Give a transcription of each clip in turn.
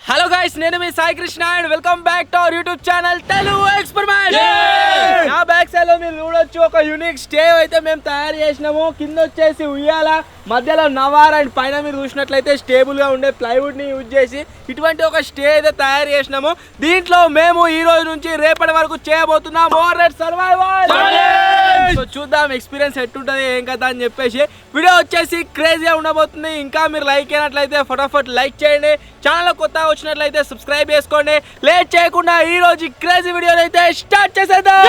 Hello guys, నేను మీ Sai Krishna and welcome back to our YouTube channel Telugu experiment. నా back side లో మీరు చూడొచ్చు ఒక యూనిక్ స్టే అయితే మేము తయారు చేసినాము. కింద వచ్చేసి ఉయ్యాల, మధ్యలో నవార్ అండ్ పైన మీరు చూసినట్లయితే స్టేబుల్ గా ఉండే ప్లైవుడ్ ని యూజ్ చేసి ఇటువంటి ఒక స్టే అయితే తయారు చేసినాము. దీంట్లో మేము ఈ రోజు నుంచి రేపటి వరకు చేయబోతున్నాం ఓవర్నైట్ సర్వైవల్. సో చూద్దాం ఎక్స్పీరియన్స్ ఎట్టుంటది ఏం కదా అని చెప్పేసి. వీడియో వచ్చేసి క్రేజీగా ఉండబోతుంది. ఇంకా మీరు లైక్ అయినట్లయితే ఫటాఫట్ లైక్ చేయండి. ఛానల్ కొత్తగా వచ్చినట్లయితే సబ్స్క్రైబ్ చేసుకోండి. లేట్ చేయకుండా ఈ రోజు క్రేజీ వీడియోలు అయితే స్టార్ట్ చేసేద్దాం.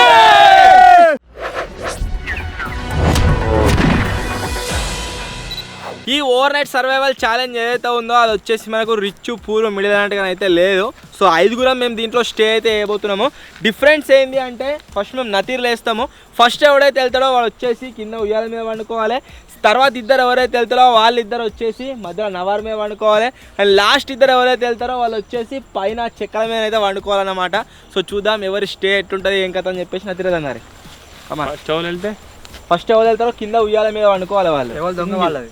ఈ ఓవర్ నైట్ సర్వైవల్ ఛాలెంజ్ ఏదైతే ఉందో అది వచ్చేసి మనకు రిచ్ పూర్ మిడిల్ అలాంటిగా అయితే లేదు. సో 5 మేము దీంట్లో స్టే అయితే వేయబోతున్నాము. డిఫరెన్స్ ఏంటి అంటే ఫస్ట్ మేము నతీర్లు వేస్తాము. ఫస్ట్ ఎవడైతే వెళ్తాడో వాడు వచ్చేసి కింద ఉయ్యాల మీద వండుకోవాలి. తర్వాత ఇద్దరు ఎవరైతే వెళ్తారో వాళ్ళిద్దరు వచ్చేసి మధ్యలో నవార్ మీద వండుకోవాలి. అండ్ లాస్ట్ ఇద్దరు ఎవరైతే వెళ్తారో వాళ్ళు వచ్చేసి పైన చెక్కల మీద అయితే వండుకోవాలన్నమాట. సో చూద్దాం ఎవరి స్టే ఎట్టుంటుంది ఏం కథ అని చెప్పేసి నతీర్ అన్నారు. ఫస్ట్ ఎవరు వెళ్తారో కింద ఉయ్యాల మీద వండుకోవాలి వాళ్ళు. దొంగ వాళ్ళది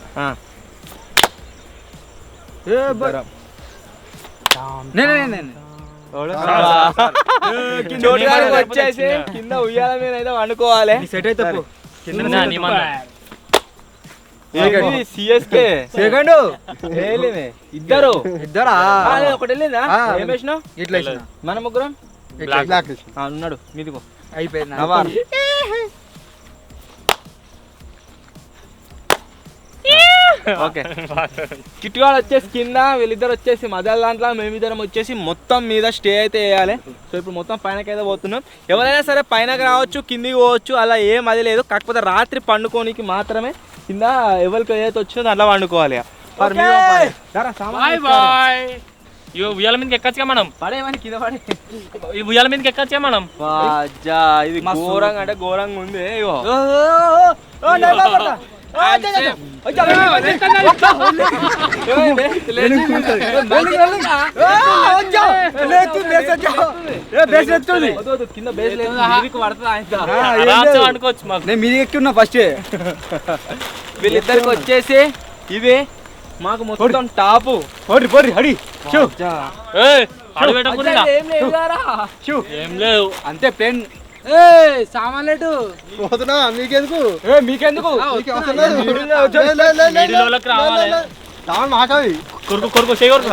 వచ్చేసి కింద ఉయ్యాల మీద అయితే వండుకోవాలి. సెట్ అయితే సిఎస్కే సెకండ్ ఇద్దరు ఒకటి వెళ్ళిందా? ఏం వేసినావు? ఇట్లా మన ముగ్గురం ఉన్నాడు మీదిగో అయిపోయింది. ఓకే, కిట్టుగాడు వచ్చేసి కింద, వీళ్ళిద్దరు వచ్చేసి మధ్య దాంట్లో, మేమిద్దరం వచ్చేసి మొత్తం మీద స్టే అయితే వేయాలి. సో ఇప్పుడు మొత్తం పైనకైతే పోతున్నాం. ఎవరైనా సరే పైనకి రావచ్చు, కిందికి పోవచ్చు, అలా ఏం అది లేదు. కాకపోతే రాత్రి పండుకోనికి మాత్రమే కింద ఎవరికి ఏదైతే వచ్చిందో దాంట్లో వండుకోవాలి. ఉయ్యాల మీదకి ఎక్కచ్చుగా మనం, పడేమని కింద పడే ఉయ్యాల మీదకి ఎక్కచ్చుగా మనం. ఇది ఘోరంగా అంటే ఘోరంగా ఉంది. మీది ఎక్కున్నా ఫస్ట్. వీళ్ళిద్దరికి వచ్చేసి ఇది మాకు మొత్తం టాపు. ఏం లేవు అంతే ప్లేన్ సామాన్లేటు పోతున్నా. మీకెందుకు మీకెందుకు కొరుకు కొరుకు చేయకూడదు.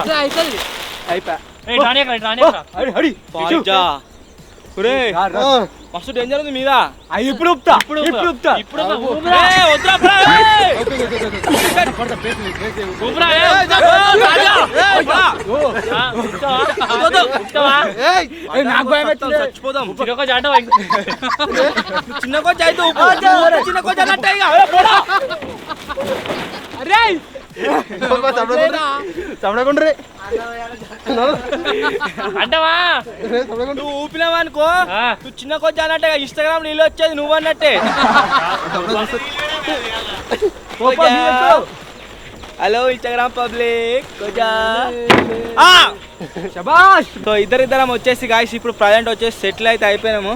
మస్తు డేంజర్ ఉంది మీద. ఇప్పుడు చచ్చిపోదాం. చిన్న కొచ్చి అయితే చిన్న కొచ్చి అన్నట్టే అంటవా నువ్వు ఊపినావా అనుకో, నువ్వు చిన్న కొచ్చి అన్నట్టే. ఇన్స్టాగ్రామ్ నీళ్ళు వచ్చేది నువ్వు అన్నట్టే. Hello Instagram public. సో ఇద్దరిద్దరం వచ్చేసి గాయస్ ఇప్పుడు ప్రజెంట్ వచ్చేసి సెటిల్ అయితే అయిపోయినాము.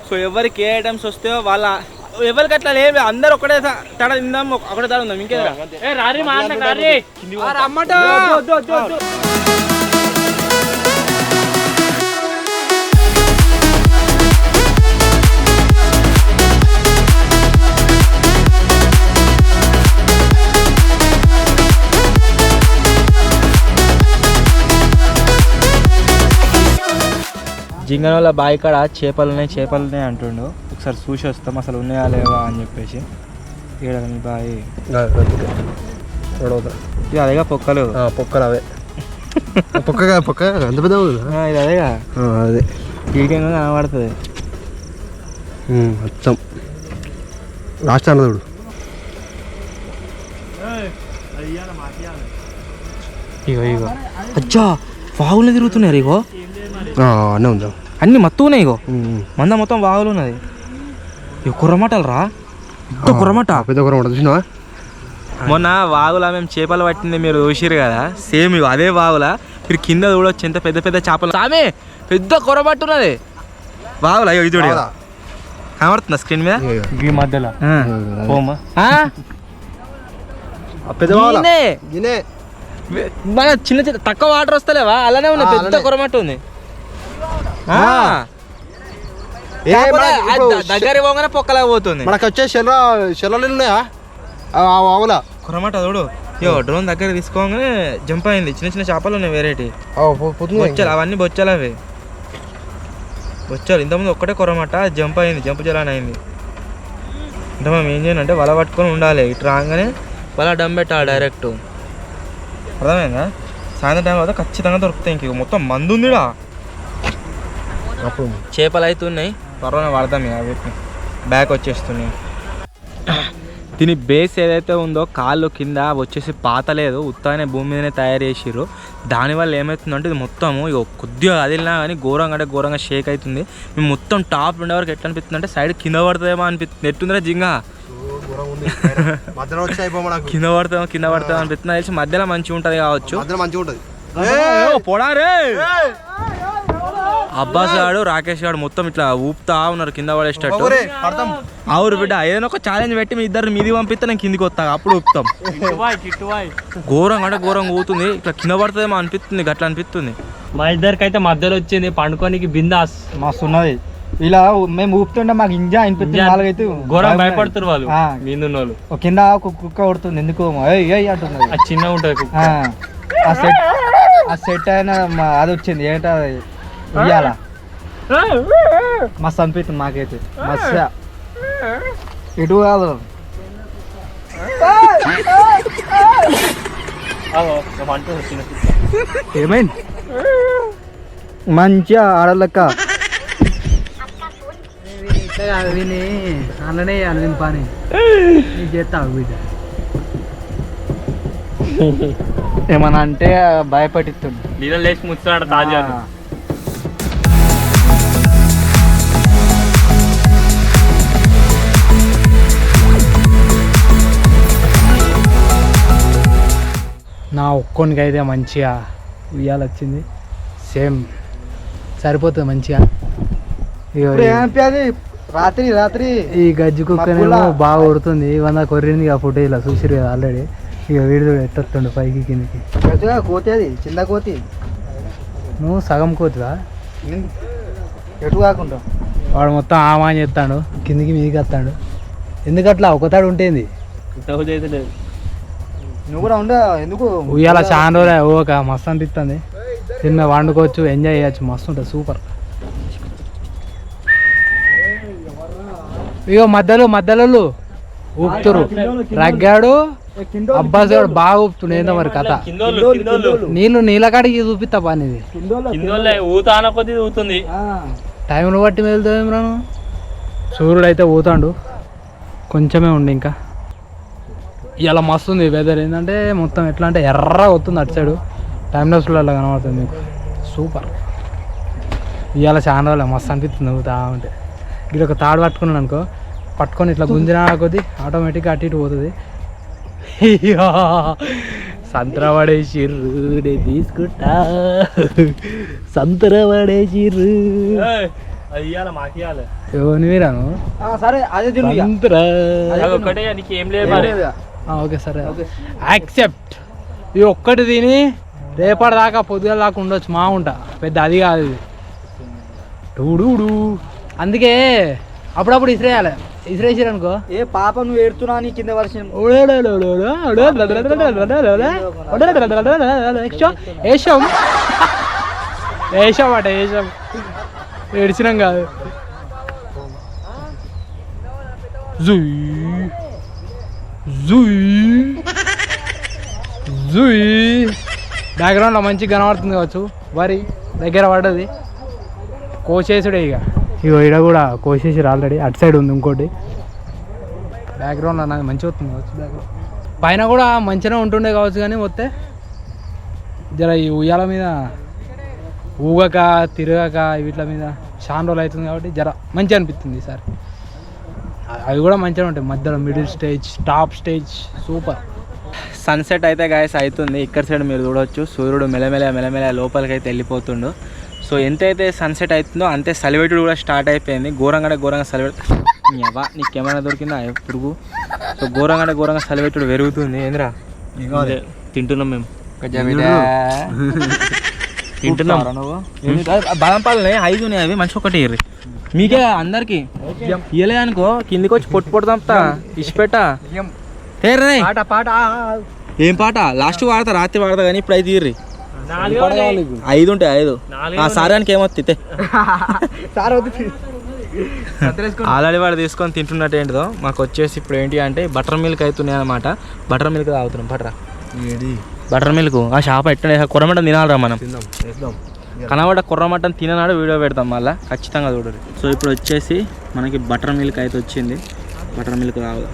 సో ఎవరికి ఏ ఐటమ్స్ వస్తాయో వాళ్ళ ఎవరికి అట్లా లేదు, అందరు ఒకటే తడ తిందాం, ఒకటే తడ ఉందాం. ఇంకేదా జింగనోళ్ళ బావి కాడ చేపలు ఉన్నాయి అంటుండు. ఒకసారి చూసి వస్తాం అసలు ఉన్నాయా లేవా అని చెప్పేసి. ఏడని బావి ఇది అదేగా పొక్కలు అవే పొక్క అంత పెద్ద ఇది అదేగా అదే వీడియంగా కనబడుతుంది మొత్తం. లాస్ట్ అన్నదుడు ఇగో అచ్చా వాగులు తిరుగుతున్నాయి. ఇగో అన్నీ ఉందా అన్ని మత్తు ఉన్నాయి. ఇగో మంద మొత్తం వాగులు ఉన్నది. ఇక కుర్రమటలు రా, కుర్రమట పెద్ద కుర్రమట చూసినావా? మొన్న వాగులా మేము చేపలు పట్టింది మీరు చూసిరు కదా, సేమ్ ఇగో అదే వాగులా మీరు కింద చూడొచ్చు ఎంత పెద్ద పెద్ద చేపలు. ఆమె పెద్ద కుర్రమట్టు ఉన్నది వాగులా. ఇది చూడ కనబడుతుందా స్క్రీన్ మీద? ఈ మధ్యలో పెద్ద మన చిన్న చిన్న తక్కువ వాటర్ వస్తలేవా అలానే ఉన్నాయి పెద్ద అలానే. కొరమట్టు ఉంది ఏ దగ్గర పోగానే పొక్కలా పోతుంది మనకు వచ్చే చెల్లలు ఉన్నాయా ఆవుల కొరమట చూడు యో డ్రోన్ దగ్గర తీసుకోగానే జంప్ అయింది చిన్న చిన్న చేపలు ఉన్నాయి వెరైటీ బొచ్చలు అవన్నీ బొచ్చలు అవి బొచ్చలు ఇంతకుముందు ఒక్కటే కొరమట జంప్ అయింది జంప్ జలాన్ అయింది అంటే మనం ఏం చేయాలంటే వల పట్టుకొని ఉండాలి ఇటు రాగానే వల డమ్ పెట్టాలి డైరెక్ట్ అర్థమైందా సాయంత్రం టైం అవుతా ఖచ్చితంగా దొరుకుతాయి ఇంక మొత్తం మందు ఉందిడా చేపలు అవుతున్నాయి త్వరలో వాడదాం ఇక వీటిని బ్యాక్ వచ్చేస్తున్నాయి దీని బేస్ ఏదైతే ఉందో కాళ్ళు కింద వచ్చేసి పాత లేదు ఉత్తానే భూమి మీదనే తయారు చేసిర్రు దానివల్ల ఏమవుతుందంటే ఇది మొత్తము ఇక కొద్దిగా కదిలినా కానీ ఘోరంగా అంటే ఘోరంగా షేక్ అవుతుంది మేము మొత్తం టాప్ ఉండే వరకు ఎట్లా అనిపిస్తుంది అంటే సైడ్ కింద పడుతుందేమో అనిపిస్తుంది ఎట్టుందిరా జింగా కింద పడతాం అనిపిస్తుంది తెలిసి మధ్యలో మంచిగా ఉంటుంది కావచ్చు మంచిగా ఉంటుంది పొడారే అబ్బాస్ గాడు రాకేష్ గాడు మొత్తం ఇట్లా ఊపుతా ఉన్నారు కింద పడేటట్టు అవురు బిడ్డ ఏదైనా ఒక ఛాలెంజ్ పెట్టి మీ ఇద్దరు మీది పంపిస్తే నేను కిందికి వస్తా అప్పుడు ఊపుతాం ఘోరంగా అంటే ఘోరంగా ఊతుంది ఇట్లా కింద పడుతుందేమో అనిపిస్తుంది గట్లా అనిపిస్తుంది మా ఇద్దరికి అయితే మధ్యలో వచ్చింది పండుకోనికి బిందాస్ మస్తు ఉన్నది ఇలా మేము ఊపుతుంటే మాకు ఇంజా అనిపిస్తుంది నాలుగైతే ఘోరం భయపడుతున్నారు వాళ్ళు మీదున్న వాళ్ళు కింద కుక్క కొడుతుంది ఎందుకు అంటున్నది అది చిన్నగా ఉంటుంది కుక్క. ఆ సెట్ అయిన అది వచ్చింది ఏంటో ఇయ్యాల మస్తు అనిపిస్తుంది మాకైతే మస్తు ఇటు కాదు అంటుంది చిన్న కుక్క. ఏమైంది మంచిగా ఆడలక్క విని అలానే విని పని నీకు చేస్తావు బిడ్డ ఏమన్నా అంటే భయపడిస్తుండు నీళ్ళ లేచి ముచ్చాడు తాజా నా ఒక్కొనికి అయితే మంచిగా ఉయ్యాల వచ్చింది సేమ్ సరిపోతుంది మంచిగా రాత్రి రాత్రి ఈ గజ్జి కుక్కనేమో బాగా కొడుతుంది ఇవన్న కొర్రింది ఆ ఫుటేజ్లో చూసిరు కదా ఆల్రెడీ ఇక వీడితో ఎట్టొస్తుండు పైకి కిందికి కోతి అది చిన్న కోతి నువ్వు సగం కోతివా ఎటు కాకుండా వాడు మొత్తం ఆమాన్ చేస్తాడు కిందికి మీదికి వస్తాడు ఎందుకట్లా ఒకతాడు ఉంటుంది నువ్వు కూడా ఉండ ఎందుకు ఉయ్యాల చాలా రోజులే ఓక మస్తు అనిపిస్తుంది తిన్న వండుకోవచ్చు ఎంజాయ్ చేయొచ్చు మస్తు ఉంటుంది సూపర్ ఇగో మధ్యలో ఊపుతురు రగ్గాడు అబ్బాస్ గారు బాగా ఊపుతుండే ఏందో మరి కథ నీళ్ళ కాడికి చూపిస్తా పనిది ఊతుంది టైంను బట్టి వెళ్తాం రాను సూర్యుడు అయితే ఊతాడు కొంచెమే ఉండి ఇంకా ఇలా మస్తు ఉంది వెదర్ ఏంటంటే మొత్తం ఎట్లా అంటే ఎర్రగా వస్తుంది అటు సైడు టైం లాస్లో కనబడుతుంది మీకు సూపర్ ఇవాళ చాలా రోజులు మస్తు అనిపిస్తుంది ఊతా ఉంటే ఇది ఒక తాడు పట్టుకున్నాను అనుకో పట్టుకొని ఇట్లా గుంజినా కొద్దీ ఆటోమేటిక్గా అటు ఇటు పోతుంది సంతర పడేసిర్రు నేను తీసుకుంటా సంతర పడేసిర్రు ఎవరిని వీరాను సరే అదే ఓకే సరే యాక్సెప్ట్ ఇది ఒక్కటి తిని రేపటి దాకా పొద్దుగల దాకా ఉండొచ్చు మా ఉంటా పెద్ద అది కాదు ఇది టూడూడు అందుకే అప్పుడప్పుడు ఇసిరేసారు అనుకో ఏ పాప నువ్వు ఏడుతున్నా నీ కింద వర్షం వేసాం అట వేసాం ఏడ్చినాం కాదు బ్యాక్గ్రౌండ్లో మంచిగా కనబడుతుంది కావచ్చు వరి దగ్గర పడ్డది కోసేసుడే ఇక ఈడ కూడా కోసేసారు ఆల్రెడీ అటు సైడ్ ఉంది ఇంకోటి బ్యాక్గ్రౌండ్ నాకు మంచిగా వస్తుంది కావచ్చు బ్యాక్గ్రౌండ్ పైన కూడా మంచిగా ఉంటుండే కావచ్చు కానీ వస్తే జర ఈ ఉయ్యాల మీద ఊగక తిరగక వీటి మీద చాలా రోజులు అవుతుంది కాబట్టి జర మంచిగా అనిపిస్తుంది ఈసారి అవి కూడా మంచిగా ఉంటాయి మధ్యలో middle stage top stage super sunset అయితే గాయస్ అవుతుంది ఇక్కడ సైడ్ మీరు చూడవచ్చు సూర్యుడు మెల్లమెల్ల లోపలికి అయితే వెళ్ళిపోతుండు సో ఎంతైతే సన్సెట్ అవుతుందో అంతే సలివెట్టుడు కూడా స్టార్ట్ అయిపోయింది ఘోరంగా సలివెట్టు నీకు ఏమైనా దొరికిందా పురుగు సో ఘోరంగా సలివెట్టుడు పెరుగుతుంది ఏంద్రా తింటున్నాం మేము తింటున్నాం. నువ్వు బాదం పాలు 5 ఉన్నాయి, అవి మంచి ఒకటి ఇర్రి మీకే అందరికి ఇయ్యలే అనుకో కిందికి వచ్చి పొట్టు తంపుతా ఇచ్చిపెట్ట పాట ఏం పాట లాస్ట్ వాడతా రాత్రి వాడతా కానీ ఇప్పుడు 5 ఇర్రి 5 ఉంటాయి 5 ఆ సారానికి ఏమొత్తి ఆల్రెడీ వాడు తీసుకొని తింటున్నట్టు ఏంటిదో మాకు వచ్చేసి ఇప్పుడు ఏంటి అంటే బటర్ మిల్క్ అవుతున్నాయి అనమాట. బటర్ మిల్క్ తాగుతున్నాం. బటర్ మిల్క్ ఆ షాప్ ఎట్లా కొర్రమటన్ తినాలరా మనం. కనబడ్డ కొర్రమటన్ తిననాడు వీడియో పెడతాం మళ్ళీ ఖచ్చితంగా చూడరు. సో ఇప్పుడు వచ్చేసి మనకి బటర్ మిల్క్ అయితే వచ్చింది. బటర్ మిల్క్ తాగుదాం.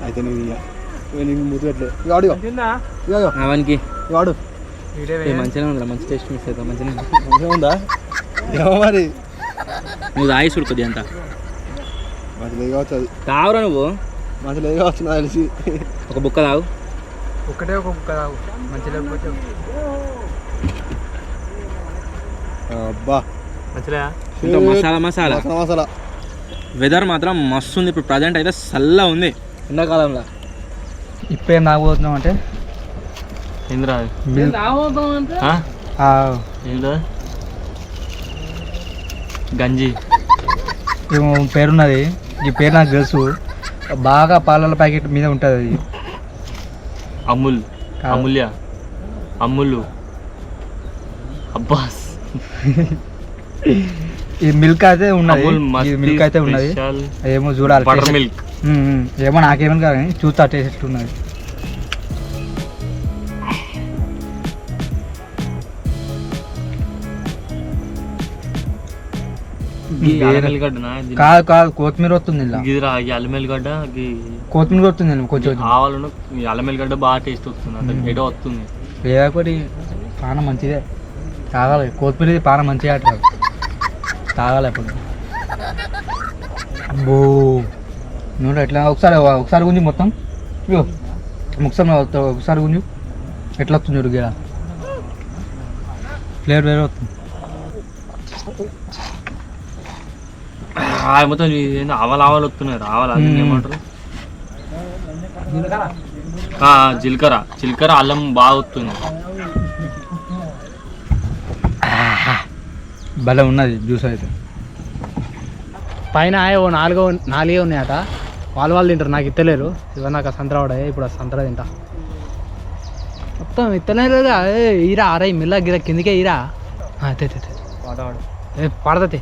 అయితే నీకు ముద్దుట్లే వాడు అవనికి వాడు మంచిగానే ఉందా, మంచి టేస్ట్ మిస్ అవుతా. మంచిగా ఉందా ఏమో మరి నువ్వు తాగి చూడుకోద్ది అంత మంచి లేదు కావచ్చు, అది తావురా నువ్వు. మంచి లేదు కావచ్చు నాకు తెలిసి. ఒక బుక్క తాగు. ఒక్కటే ఒక బుక్క తాగు మంచి లేకపోతే. అబ్బా మంచిగా ఇంకా మసాలా మసాలా మసాలా. వెదర్ మాత్రం మస్తు ఉంది. ఇప్పుడు ప్రజెంట్ అయితే చల్లగా ఉంది ఎండాకాలంలో. ఇప్పుడు ఏం తాగబోతున్నాం అంటే ఏంద్రా ఏందో గంజి ఏమో పేరున్నది, ఈ పేరు నాకు తెలుసు. బాగా పాలల ప్యాకెట్ మీద ఉంటుంది అది. అమూల్ అమూల్య అమ్ములు అబ్బాస్ ఈ మిల్క్ అయితే ఉన్నది, అమూల్ ఈ మిల్క్ అయితే ఉన్నది. ఏమో చూడాలి, బటర్ మిల్క్ ఏమో నాకేమని కానీ చూస్తా టేస్ట్ ఉన్నది. కాదు కాదు కొత్తిమీర వస్తుంది ఇలా. గిదిరా ఈ అల్లమెల్లిగడ్డ కొత్తిమీర వస్తుంది కొంచెం. ఆవాలను ఈ అల్లమెల్లిగడ్డ బాగా టేస్ట్ వస్తుంది. అంటే ఏదో వస్తుంది. లేకపోతే పానం మంచిదే, తాగాలి. కొత్తిమీర పానం మంచిగా అంటారు, తాగాలి అప్పుడు. అబ్బో నువ్వు ఎట్లా ఒకసారి గుంజు మొత్తం ఇగో ఒకసారి గుంజు ఎట్లా వస్తుంది చూడు. గిడ ఫ్లేవర్ వేరే వస్తుంది. మొత్తం ఆవాలు ఆవాలు వస్తున్నాయి. ఆవాలు అది ఏమంటారు, జీలకర్ర అల్లం బాగా వస్తుంది. భలే ఉన్నది జ్యూస్ అయితే. పైన ఓ నాలుగే ఉన్నాయట. వాళ్ళు తింటారు, నాకు ఇత్తలేరు. ఇవన్నీ నాకు సంతరా పడాయి. ఇప్పుడు ఆ సంతరా తింటా. మొత్తం ఇత్తనే లేదా ఈరా అరే మిల్ల గిర కిందికే ఈరా పడుతుంది,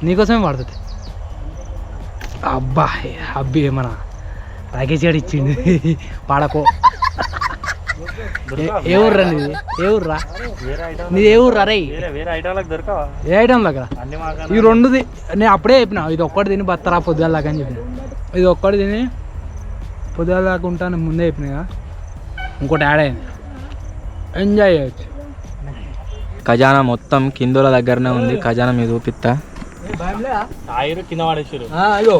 నీకోసమే పడుతుంది. అబ్బా అబ్బి మన ప్యాకేజ్ గారు ఇచ్చిండు పాడకో. ఏ ఊర్రా నీది, ఏ ఊర్రా నీది, ఏ ఊర్రా రే? ఏ ఐటమ్ దగ్గర ఈ రెండుది నేను అప్పుడే చెప్పిన. ఇది ఒక్కటి తిని బత్తరా పొద్దుగాల దాకా అని చెప్పిన. ఇది ఒక్కటి తిని పొద్దుగాల దాకా ఉంటాను ముందే చెప్పిన కదా. ఇంకోటి యాడ్ అయింది, ఎంజాయ్ చేయొచ్చు. ఖజానా మొత్తం కిందోల దగ్గరనే ఉంది. ఖజానా మీద చూపిస్తా. కింద పడేసారు. అయ్యో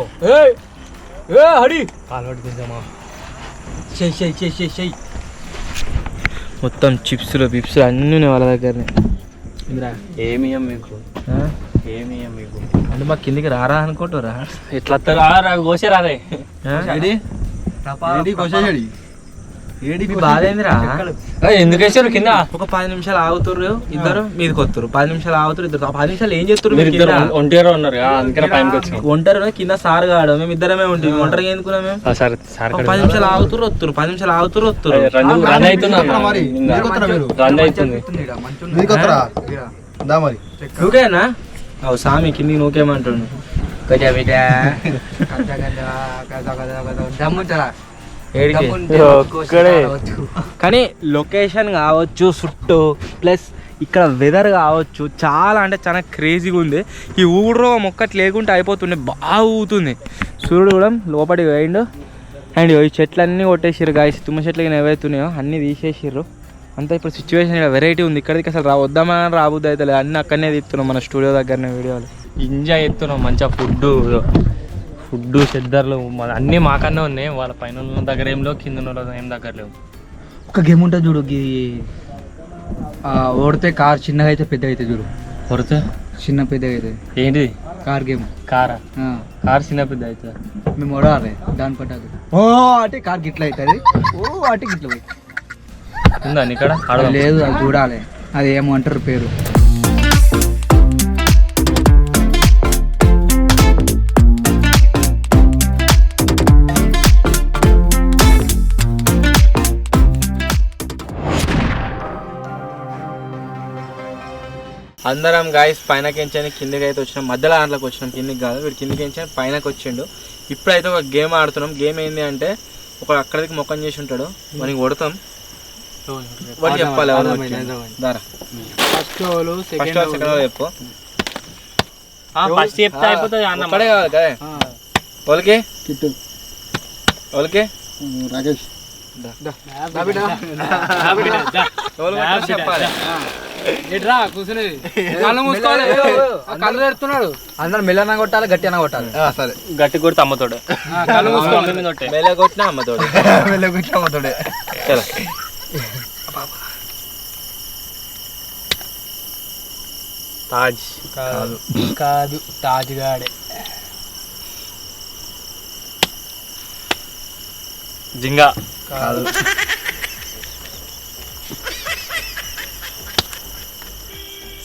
హడి కాలు కొంచెమా చెయ్యి. మొత్తం చిప్స్లు బిప్స్లు అన్నీ ఉన్నాయి వాళ్ళ దగ్గరనే. ఏమి మీకు ఏమి మీకు అంటే మాకు కిందికి రారా అనుకుంటారా? ఎట్లా కోసే రాదే బాధ ఏందిరా? ఎందుకు వేసారు కింద? ఒక 10 నిమిషాలు ఆగుతుర్రు ఇద్దరు, మీదకి వస్తారు. 10 నిమిషాలు ఆగుతారు ఇద్దరు. 10 నిమిషాలు ఏం చేస్తారు? ఒంటరి ఉన్నారు అందుకనే పైనకి వచ్చాం. ఒంటరి కింద సార్ గాడు, మేము ఇద్దరమే ఉంటుంది. ఒంటరిగా ఎందుకున్నా మేము? 10 నిమిషాలు ఆగుతురు వస్తారు, 10 నిమిషాలు ఆగుతురు వస్తారు. రన్ అవుతున్నా రన్ అవుతుంది. నువ్వేనా? అవు సామి కిందికి నువ్వేమంటుండు. కానీ లొకేషన్ కావచ్చు, చుట్టూ ప్లస్ ఇక్కడ వెదర్ కావచ్చు, చాలా అంటే చాలా క్రేజీగా ఉంది. ఈ ఊళ్ళో మొక్కటి లేకుంటే అయిపోతుండే, బాగా ఊగుతుంది. సూర్యుడు కూడా లోపలికి పోయిండు. అండ్ ఈ చెట్లన్నీ కొట్టేసారు గాయస్. తుమ్మ చెట్లు ఏవైతున్నాయో అన్నీ తీసేసారు. అంతా ఇప్పుడు సిచ్యువేషన్ ఇక్కడ వెరైటీ ఉంది. ఇక్కడికి అసలు వద్దామని రాబుద్ది అయితే లేదు. అన్నీ అక్కడనే తీస్తున్నాం మన స్టూడియో దగ్గరనే వీడియోలు. ఎంజాయ్ చేస్తున్నాం మంచిగా. ఫుడ్ చెద్దర్లు అన్నీ మాకన్నా ఉన్నాయి. వాళ్ళ పైన దగ్గర ఏం లేవు, కింద ఏం దగ్గర లేవు. ఒక గేమ్ ఉంటుంది చూడు, ఓడితే కార్ చిన్నగా అయితే పెద్దగా అయితే చూడు. కొడితే చిన్న పెద్దగా అయితే ఏంటిది? కార్ గేమ్ కారా కార్ చిన్న పెద్ద అవుతుంది మేము ఓడాలి దాని పట్టాలి ఓ అంటే కార్ గిట్ల అవుతుంది ఓ అంటే గిట్ల పోయి ఉందా ఇక్కడ ఆడదాం లేదు అది చూడాలి అది ఏమంటారు పేరు అందరం గాయస్ పైనకి ఎంచాని కిందకి అయితే వచ్చినాం, మధ్యలో దాంట్లోకి వచ్చినాం, కిందికి కాదు. వీడు కిందికి ఎంచాని పైనకి వచ్చిండు. ఇప్పుడైతే ఒక గేమ్ ఆడుతున్నాం. గేమ్ ఏంటి అంటే ఒక అక్కడికి మొక్కం చేసి ఉంటాడు, మనకి కొడతాం, వాడు చెప్పాలి దారా ఫస్ట్ ఫస్ట్ సెకండ్ చెప్పు. ఫస్ట్ చెప్తే అయిపోతుంది అన్న అక్కడే కావాలి కదా వాళ్ళకి కిట్టు వాళ్ళకి రాకేష్ చెప్పాలి. ఎట్రా కూర్చునేది కళ్ళు మూసుకోవాలి, కళ్ళు తెరుతున్నాడు. అందరు మెల్లన కొట్టాలి గట్టి అన్న కొట్టాలి సరే గట్టి కొడితే అమ్మతోడు కళ్ళు మూసుకోవాలి. మేలే కొట్టినా అమ్మతోడు వెళ్ళకొచ్చామతోడే చలో. తాజ్ కాదు తాజ్ గాడే. జింగా కాదు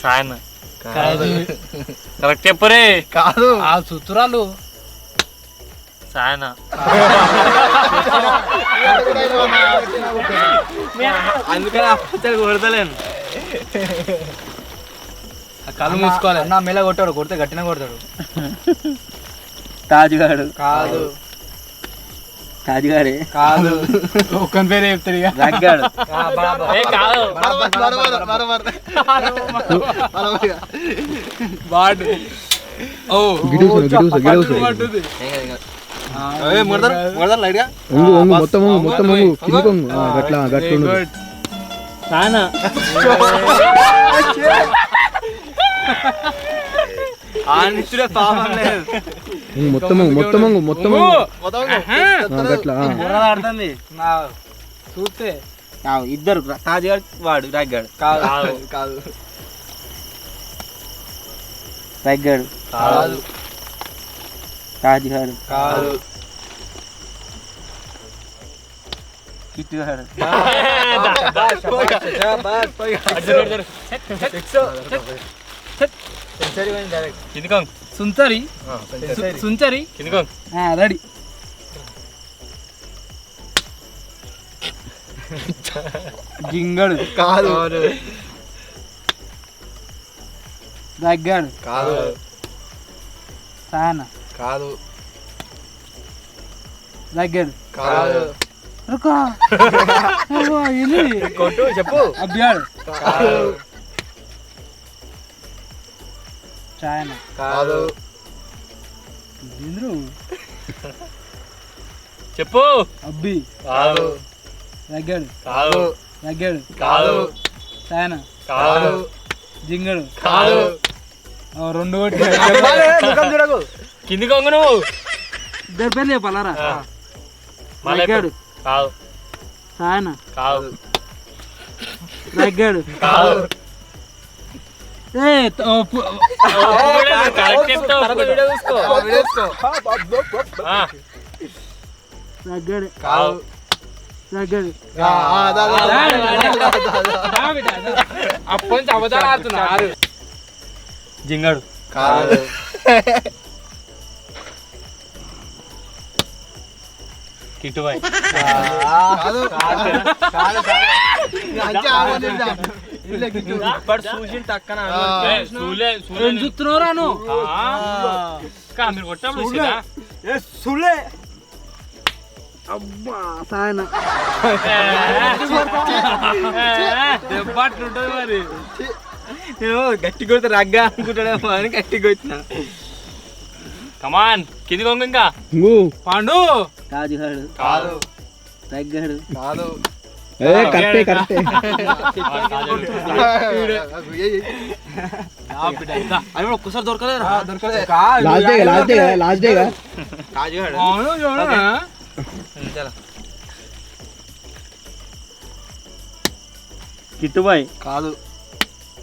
సాయన కరెక్ట్ చెప్పురే కాదు ఆ సుతురాలు సాయన అందుకని అప్పచ్చలు కొడతలేను. కళ్ళు మూసుకోవాలి. అన్న మెల్ల కొట్టాడు కొడితే గట్టిన కొడతాడు తాజ్గాడు కాదు తాజ్గాడే కాదు ఒక్కని పేరే చెప్తాడు ఇక. రగ్గాడు ఏ కాదు వాడు ఓ పట్టుది. మొత్తం గట్లా గట్ల సాయన పాపం లేదు, మొత్తం గట్లా ఆడుతుంది. చూస్తే ఇద్దరు తాజ్గాడు వాడు రగ్గాడు కాదు కాదు రగ్గాడు కాదు తాజ్గాడు కాదు కిట్టుగాడు కిందికోంగ్ సుంచరి సుంచరి కిందికోంగ్ రెడీ. జింగడు కాదు దగ్గాడు కాదు సాన కాదు దగ్గాడు కాదు కొట్టు చెప్పు. అబ్బాడు కాదు చాయన కాదు ఇంద్రు చెప్పు అబ్బి కాదు దగ్గాడు కాదు దగ్గాడు కాదు చాయన కాదు జింగడు కాదు రెండు కొట్టి చూడకు. కిందికోంగ్ నువ్వు ఇద్దరు పేర్లు చెప్పాలరా. మళ్ళీ దగ్గాడు కాదు చాయన కాదు దగ్గాడు కాదు ఏ కరెక్ట్ చెప్తావు దగ్గాడు కాదు దగ్గాడు అప్పటి నుంచి అబద్ధాలు ఆడుతున్నారు. జింగాడు కాదు కిట్టుబాయ్ ఇప్పటి చూసి టక్కన చూస్తున్నావురా నువ్వు మీరు కొట్టినప్పుడు సులే అబ్బా సాయన దెబ్బట్లు ఉంటుంది మరి. నేను గట్టి కొడితే రగ్గా అనుకుంటాడేమో అని గట్టి కొట్టిన. కమాన్ కిందికోంగ్ ఇంకా పాండు తాజ్గాడు కాదు రగ్గాడు కాదు కరెక్టే కరెక్టే అది ఒక్కసారి దొరకలేదు. లాస్ట్ డే తాజ్గాడు కిట్టుబాయ్ కాదు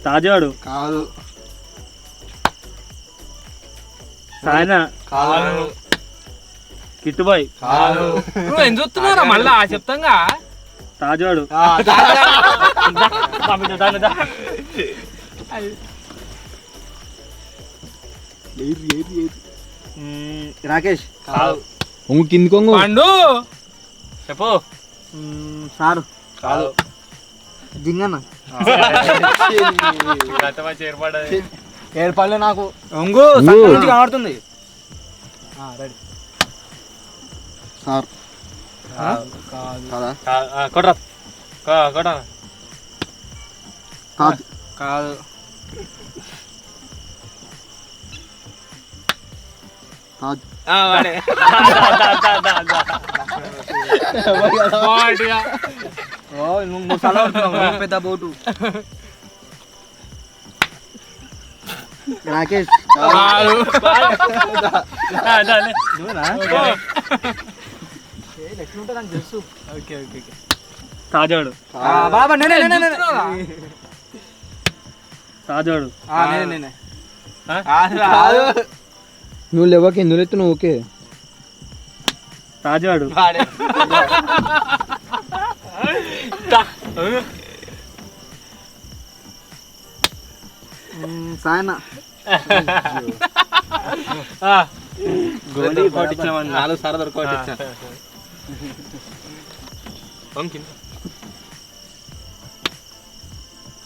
తాజాడు కాదు సాయనా కిట్టుబాయ్ నువ్వు ఏం చూస్తున్నారా మళ్ళా చెప్తాంగా తాజాడు రాకేష్ కొంగు కింది కొంగు పండు చెప్పు సారు జింగన్న ఏర్పడలే నాకు ఒంగు నుంచి కనబడుతుంది రెడీ సార్ కాదా కొట్రా కొట్రా కాదు కాదు కాదు వాడే ఓ నువ్వు సలా పెద్ద బోటు రాకేష్ ఎట్లుంటుంది తెలుసు ఓకే ఓకే ఓకే తాజాడు బాబా నేనే తాజాడు నేనే నువ్వు లేవకి ఎందుకు ఎత్తు నువ్వు ఓకే తాజాడు సాయన గోలీ కొట్టించామని 4 సార్లు కొట్టించా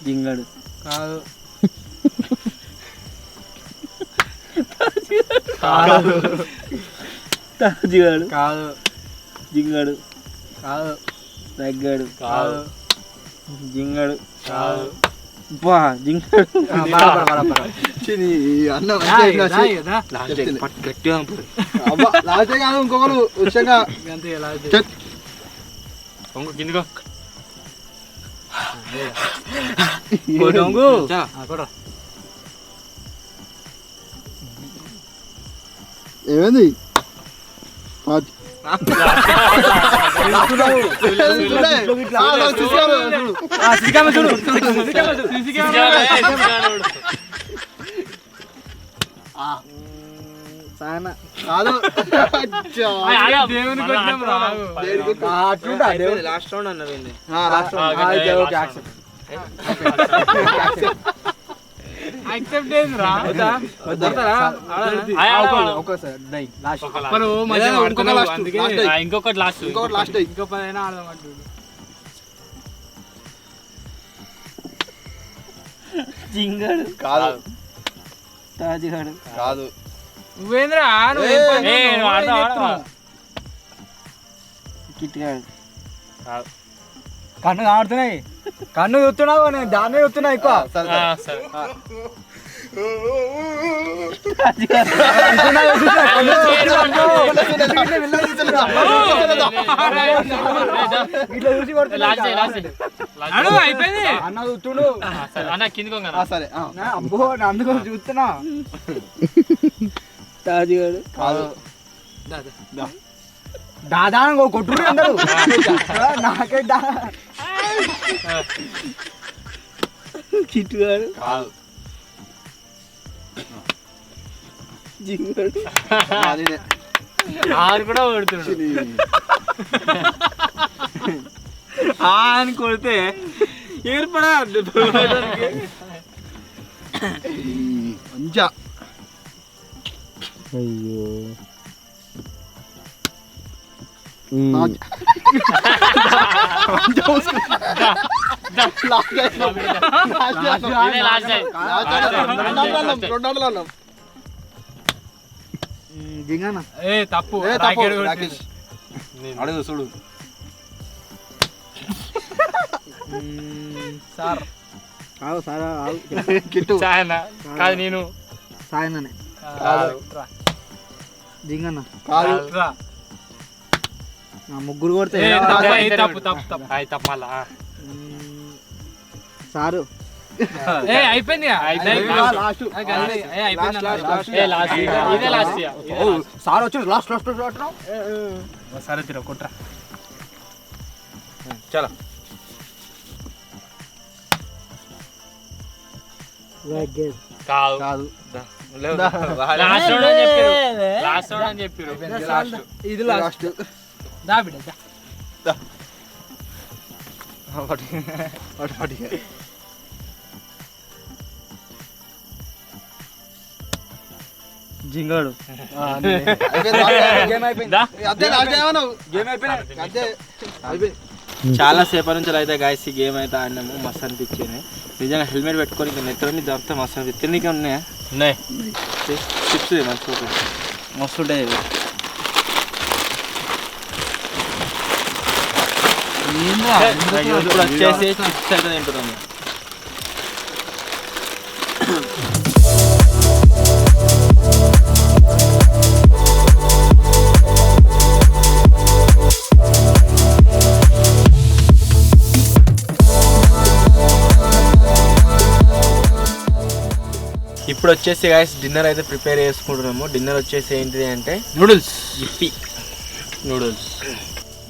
జింగడు కాదు తాజాడు కాదు జింగాడు కాదు తగ్గాడు కాదు జింగాడు కాదు బా జింగాడు గట్టిగా లాస్టే కాదు ఇంకొకరు వచ్చాక కిందికో ఏమైంది సాయన కాదు లాస్ట్ రౌండ్ అన్నది ఇంకొకటి లాస్ట్ లాస్ట్ జింగాడు కాదు తాజాడు కాదు నువ్వేంద్రా కిట్గాడు కన్ను కాడుతున్నాయి కన్ను చూస్తున్నావు నేను దాన్నే చూస్తున్నా ఎక్కువ సరే అయిపోయింది అన్న చూస్తుడు అన్న కిందికో సరే అబ్బో అందుకో చూస్తున్నా తాజాడు కాదు దాదా కొట్టుడు అందరు నాకే కిట్గాడు కాదు జింగాడు అది ఆరు కూడా కొడుతున్నాడు అని కొడితే ఏర్పడా మంచిగా అయ్యో జింగన్న ఏ తప్పు రాకేష్ అడుగు చూడు సార్ ఆవు సార్ ఆవు కిట్టు చాయన కాదు నేను సాయననే జింగన్న కాదు ముగ్గురు కొడితే తప్పు తప్పు తప్పు తప్ప మళ్ళా సారు ఏ అయిపోయింది ఇదే లాస్ట్ సార్ వచ్చి లాస్ట్ లాస్ట్ సరే తిరగ కొట్రా చలో Like this. కాదు కాదు లాస్ట్ రౌండ్ అని చెప్పారు లాస్ట్ రౌండ్ అని చెప్పారు ఇది లాస్ట్ దా బిడ్డ దా. జింగాడు దా. చాలా సేపటి నుంచి అయితే గాయస్ ఈ గేమ్ అయితే ఆడినాము మస్తు అనిపించింది నిజంగా హెల్మెట్ పెట్టుకొని ఇంకా నెత్తుల మీద దొరికితే మస్తు అనిపిస్తుంది తినడానికి ఉన్నాయా ఉన్నాయి చిప్స్ మంచిగా మస్తు ఉంటాయి ఇవి. ఇప్పుడు వచ్చేసి చిప్స్ అయితే తింటున్నాము ఇప్పుడు వచ్చేసి గాయస్ డిన్నర్ అయితే ప్రిపేర్ చేసుకుంటున్నాము డిన్నర్ వచ్చేసి ఏంటిది అంటే నూడిల్స్ ఇప్పి నూడిల్స్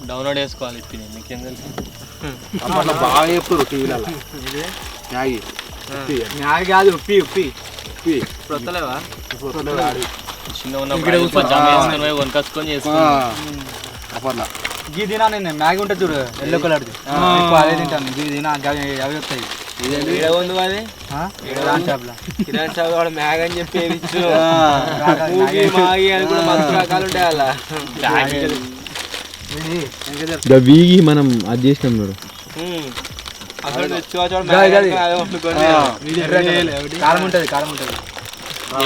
డౌన్లోడ్ చేసుకోవాలి ఇప్పుడు మీకేం తెలుసు అప్పట్లో బాగా చెప్తారు టీవీలలో మ్యాగీ మ్యాగీ కాదు ఉప్పి ఉప్పి ఇప్పుడు వస్తలేవా చిన్న ఉన్నప్పుడు జమ చేసుకొని పోయి కొనుకొచ్చుకొని చేసుకున్నాం అప్పట్లో గీ తినా నేను మ్యాగీ ఉంటుంది చూడు ఎల్లో కలర్ది అదే తింటాను గీ తినా అవి వస్తాయి ఉంది అది కిరాణా షాప్లో కిరాణ్ షాప్ వాడు మ్యాగ్ అని చెప్పి ఏది ఇచ్చు మాగి అని కూడా మస్తు రకాలు ఉంటాయి అలా వీగి మనం అది చేసినాం చూడు అసలు తెచ్చుకోవచ్చు కారం ఉంటుంది కారం ఉంటుంది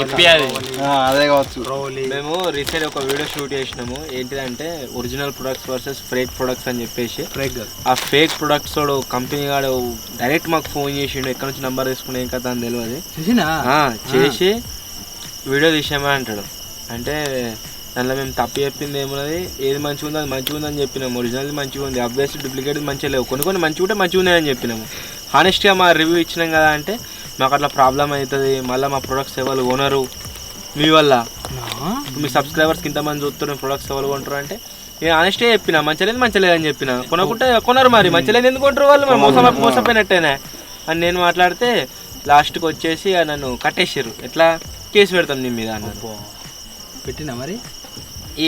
చెప్పి అది అదే కావచ్చు మేము రీసెంట్ ఒక వీడియో షూట్ చేసినాము ఏంటిదంటే original products versus fake products అని చెప్పేసి ఆ ఫేక్ ప్రొడక్ట్స్ వాడు కంపెనీ వాడు డైరెక్ట్ మాకు ఫోన్ చేసిండు ఎక్కడి నుంచి నంబర్ తీసుకుని ఏం కదా అని తెలియదు చేసి వీడియో తీసామని అంటాడు అంటే దానిలో మేము తప్పు చెప్పింది ఏమున్నది ఏది మంచిగా ఉందో అది మంచిగా ఉందని చెప్పినాము ఒరిజినల్ మంచిగా ఉంది అబ్వియస్ డూప్లికేట్ మంచిగా లేవు కొన్ని మంచిగా ఉంటే మంచిగా ఉన్నాయని చెప్పినాము హానెస్ట్గా మా రివ్యూ ఇచ్చినాం కదా అంటే మాకు అట్లా ప్రాబ్లం అవుతుంది మళ్ళీ మా ప్రొడక్ట్స్ ఎవరు కొనరు మీ వల్ల మీ సబ్స్క్రైబర్స్కి ఇంతమంది చూస్తున్నారు ప్రొడక్ట్స్ ఎవరు కొంటారు అంటే నేను ఆనెస్ట్గా చెప్పిన మంచి లేదని చెప్పిన కొనకుంటే కొనరు మరి మంచి లేదు ఎందుకు కొంటారు వాళ్ళు మరి మోసపోయినట్టేనా అని నేను మాట్లాడితే లాస్ట్కి వచ్చేసి నన్ను కట్టేసారు ఎట్లా కేసు పెడతాను నీ మీద అన్నారు పెట్టినా మరి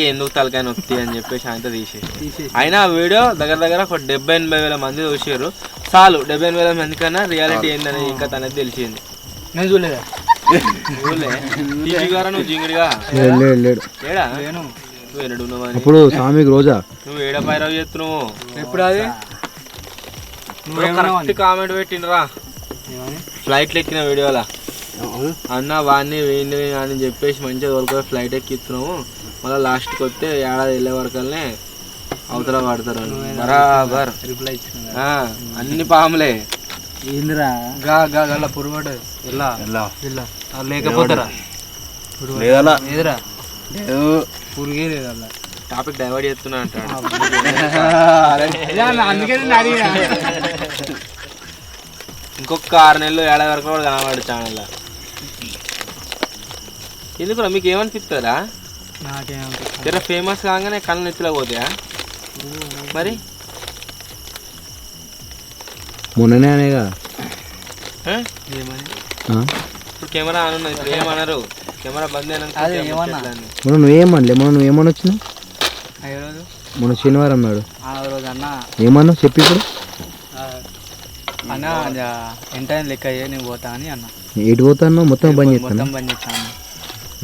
ఎందుకు తలకాయ నొక్కి అని చెప్పేసి ఆయనతో తీసేసి అయినా ఆ వీడియో దగ్గర ఒక 70,000-80,000 మంది చూసారు చాలు 70,000 మంది కన్నా రియాలిటీ ఏందని ఇంకా తనది తెలిసింది నేను చూడలేదా నువ్వు జింగిడిగా లేడు ఏడా నేను నువ్వు ఎన్నడున్నావు అని అప్పుడు స్వామికి రోజా నువ్వు ఏడ పైరవ్ చేస్తున్నావు ఎప్పుడు అది కరెక్ట్ కామెంట్ పెట్టినరా ఫ్లైట్లు ఎక్కిన వీడియోలా అన్న వాడిని వేయండి అని చెప్పేసి మంచిగా వరకు ఫ్లైట్ ఎక్కిస్తున్నాము మళ్ళీ లాస్ట్కి వస్తే ఏడాది వెళ్ళే వరకల్నే అవతల పడతారు బరాబర్ రిప్లై ఇచ్చిన అన్ని పాములే ఏందిరా గల పురుగడు ఎలా లేకపోతారా లేదురా పురుగే లేదు అలా టాపిక్ డైవర్ట్ చేస్తున్నా అంటాడు అందుకే ఇంకొక 6 నెలలు ఏడాది వరకు కూడా కనబడు ఛానల్లో ఎందుకు మీకు ఏమనిపిస్తుందా జర ఫేమస్ కాగానే కళ్ళు నెత్తిలో పోతాయా మరి మొన్ననే అనేగా ఇప్పుడు కెమెరా ఆన్ ఉన్నది ఇప్పుడు ఏమన్నారు కెమెరా బంద్ మొన్న నువ్వేమని వచ్చినావు మొన్న శనివారం నాడు రోజు అన్న ఏమన్నావు చెప్పి ఇప్పుడు అన్న ఎంత లెక్క అయ్యే నేను పోతా అని అన్న ఎటు పోతాను మొత్తం బంద్ చేస్తాను మొత్తం బంద్ చేస్తాను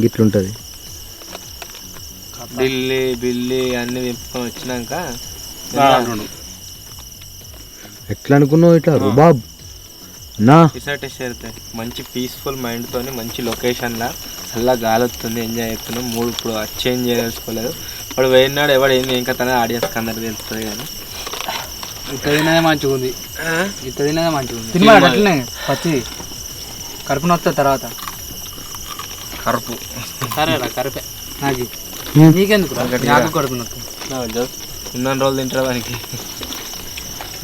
గిట్లుంటుంది బిల్లి అన్ని విప్పుకొని వచ్చినాక ఎట్లా అనుకున్నావు ఇట్లా రుబాబ్ నా చేరుతాయి మంచి పీస్ఫుల్ మైండ్తోని మంచి లొకేషన్లా చల్ల గాలి వస్తుంది ఎంజాయ్ చేస్తున్నాం మూడు ఇప్పుడు చేంజ్ చేసుకోలేదు వాడు పోయినాడు ఎవడు ఏంది ఇంకా తన ఆడియన్స్కి అందరికి తెలుస్తుంది కానీ ఇట్లా తినదే మంచిగా ఉంది ఇట్లా తినదే మంచిగా ఉంది తినమాట అట్లనే పచ్చి కడుపు నొస్తుంది తర్వాత కరుపు సరేరా కరిపే నాకు నీకెందుకు నాకు కడుపు నొస్తుంది ఉన్న రోజులు తింటారు వానికి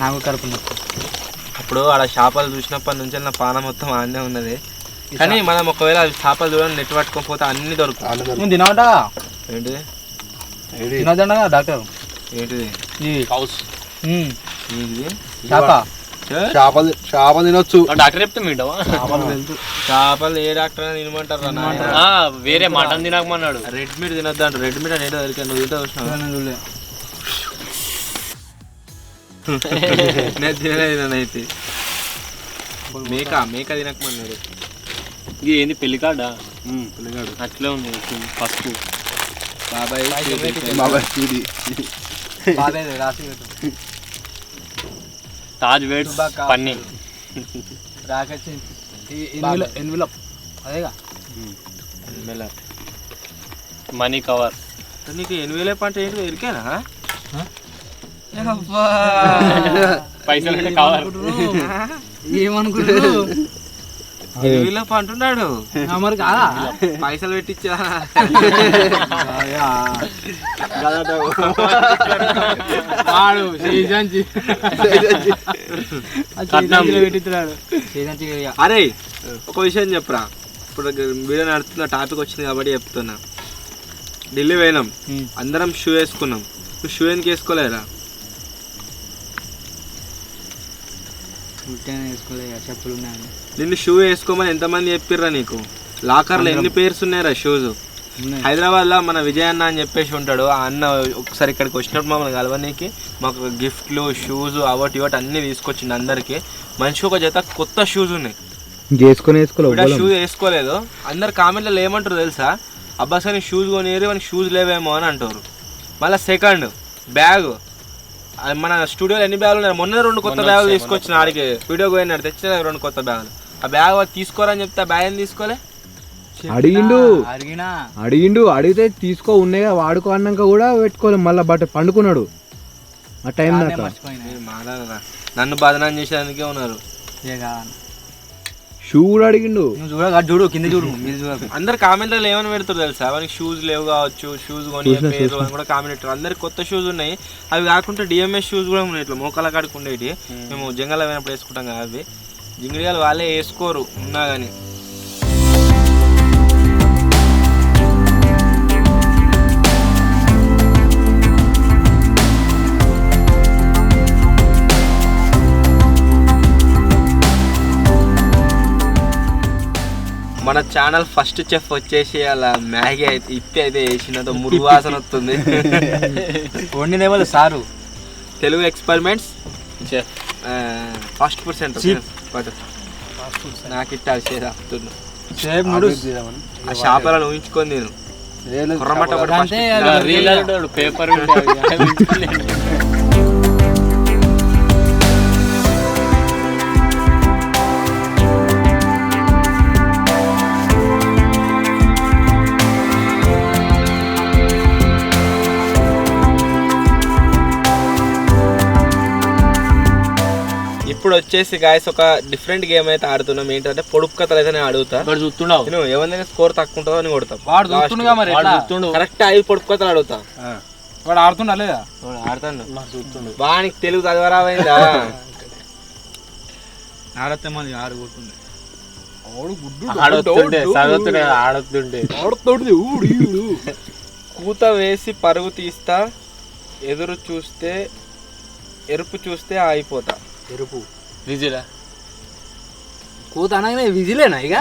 నాకు కడుపు నొస్తుంది అప్పుడు ఆడ చేపలు చూసినప్పటి నుంచి నా పానం మొత్తం ఆడనే ఉన్నది కానీ మనం ఒకవేళ అవి చేపలు చూడండి నెట్ పట్టుకొని పోతే అన్ని దొరుకుతాయి నువ్వు తినవటా ఏంటిది తినొద్దండగా డాక్టర్ ఏంటిది హౌస్ ఏంటిది చేప చేపలు తినొచ్చు. డాక్టర్ చెప్తే మీటవా? చేపలు ఏ డాక్టర్ అయినా తినమంటారు వేరే మటన్ తినకమన్నాడు. రెడ్ మీట్ తినొద్దు అంట. రెడ్ మీట్ అనేది దొరికా నువ్వు తింటా చూసినావు? నేను తినలేదు అయితే. మేక తినకమన్నాడు. ఇది ఏంది పెళ్లికాడా? అట్లే ఉంది పసుపు. బాబాయ్ తాజ్ వేట్స్ పన్నీ ఎన్విలప్ అదేగా మనీ కవర్. నీకు 8,000 పంట ఏంటి ఎరికేనా? పైసలు కవర్ ఏమనుకుంటున్నావు? 8,000 పంటున్నాడు మరి కాదా? పైసలు పెట్టించా అరే ఒక విషయం చెప్పరా. ఇప్పుడు వీడియో నడుతున్న టాపిక్ వచ్చింది కాబట్టి చెప్తున్నా. ఢిల్లీ పోయినాం, అందరం షూ వేసుకున్నాం. నువ్వు షూ ఎందుకు వేసుకోలేరా? చెప్పులు ఉన్నాయని నిన్ను షూ వేసుకోమని ఎంతమంది చెప్పిర్రా నీకు? లాకర్లో ఎన్ని పేర్స్ ఉన్నాయిరా షూస్? హైదరాబాద్లో మన విజయ్ అన్న అని చెప్పేసి ఉంటాడు. ఆ అన్న ఒకసారి ఇక్కడికి వచ్చినప్పుడు మమ్మల్ని కలవనీకి మాకు గిఫ్ట్లు, షూస్ అవటి ఇవటి అన్నీ తీసుకొచ్చిండు అందరికి. మనిషికి ఒక జత కొత్త షూస్ ఉన్నాయి. షూ వేసుకోలేదు. అందరు కామెంట్లో ఏమంటారు తెలుసా? అబ్బాస్ అని షూస్ కొనిరు, మనకి షూస్ లేవేమో అని అంటారు. మళ్ళీ సెకండ్ బ్యాగ్, మన స్టూడియోలో ఎన్ని బ్యాగులు ఉన్నాయి? మొన్న 2 కొత్త బ్యాగులు తీసుకొచ్చిన. ఆడికి వీడియోకి పోయినాడు, తెచ్చిన 2 కొత్త బ్యాగులు. ఆ బ్యాగ్ తీసుకోరని చెప్తే ఆ బ్యాగ్ ఏం తీసుకోలే? అడిగిండు అడిగితే తీసుకో ఉన్నాయి వాడుకో అన్నాక కూడా పెట్టుకోలేదు. మళ్ళీ బట్ట పండుకున్నాడు ఆ టైం దాకా. మాట్లాడరా, నన్ను బదనాం చేసేందుకే ఉన్నారు. షూ కూడా అడిగిండు. చూడు కింద చూడు. అందరు కామెంట్లో ఏమని పెడతారు తెలుసా? మనకి షూస్ లేవు కావచ్చు, షూస్ కొని పేరు అని కూడా కామెంట్ పెట్టారు. అందరికి కొత్త షూస్ ఉన్నాయి. అవి కాకుండా డిఎంఎస్ షూస్ కూడా ఉన్నాయి, ఇట్లా మోకాల కాడికి ఉండేవి. మేము జంగల్లో పోయినప్పుడు వేసుకుంటాం కదా, అవి జింగిడియాలు వాళ్ళే వేసుకోరు ఉన్నా కానీ. మన ఛానల్ ఫస్ట్ చెఫ్ వచ్చేసి అలా మ్యాగీ అయితే ఇప్పి అయితే వేసినంత మురుగు వాసన వస్తుంది. వండినేవాళ్ళు sir. Telugu experiments fast food centre నాకు ఇట్ట చేస్తున్నా. ఆ షాపులను ఊహించుకొని నేను పేపర్ ఇప్పుడు వచ్చేసి గాయస్ ఒక డిఫరెంట్ గేమ్ అయితే ఆడుతున్నాం. ఏంటంటే పొడుపు కథలు అయితే నేను అడుగుతా. చూస్తున్నావు ఎవరిదైనా స్కోర్ తక్కువ ఉంటుందో అని కొడతాం. కరెక్ట్ 5 పొడుపు కథలు అడుగుతా. వాడు ఆడుతుండా లేదా? ఆడతాను. వానికి తెలుగు చదవరామైందా? ఆడతే మంది ఆడు కొట్టుండే. కూత వేసి పరుగు తీస్తా, ఎదురు చూస్తే ఎరుపు చూస్తే ఆగిపోతా. ఎరుపు విజిలా కూత అనగానే విజిలేనా? ఇక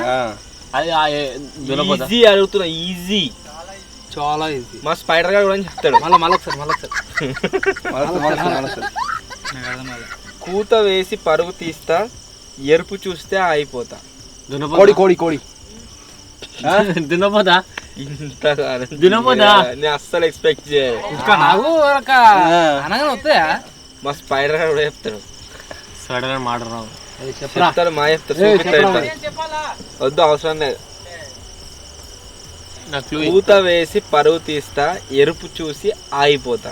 ఈజీ అడుగుతున్నా, ఈజీ, చాలా ఈజీ. మా స్పైడర్ గారు కూడా చెప్తాడు. కూత వేసి పరుగు తీస్తా, ఎరుపు చూస్తే ఆగిపోతా. కోడి దున్నపోతా. నేను అస్సలు ఎక్స్పెక్ట్ చేయలేదు. నాకు అనగానే వస్తాయా? మా స్పైడర్ గారు కూడా చెప్తాడు. స్పైడర్ మాట రావు చెప్తాడు, మా చెప్తాడు. వద్దు, అవసరం లేదు. కూత వేసి పరుగు తీస్తా, ఎరుపు చూసి ఆగిపోతా.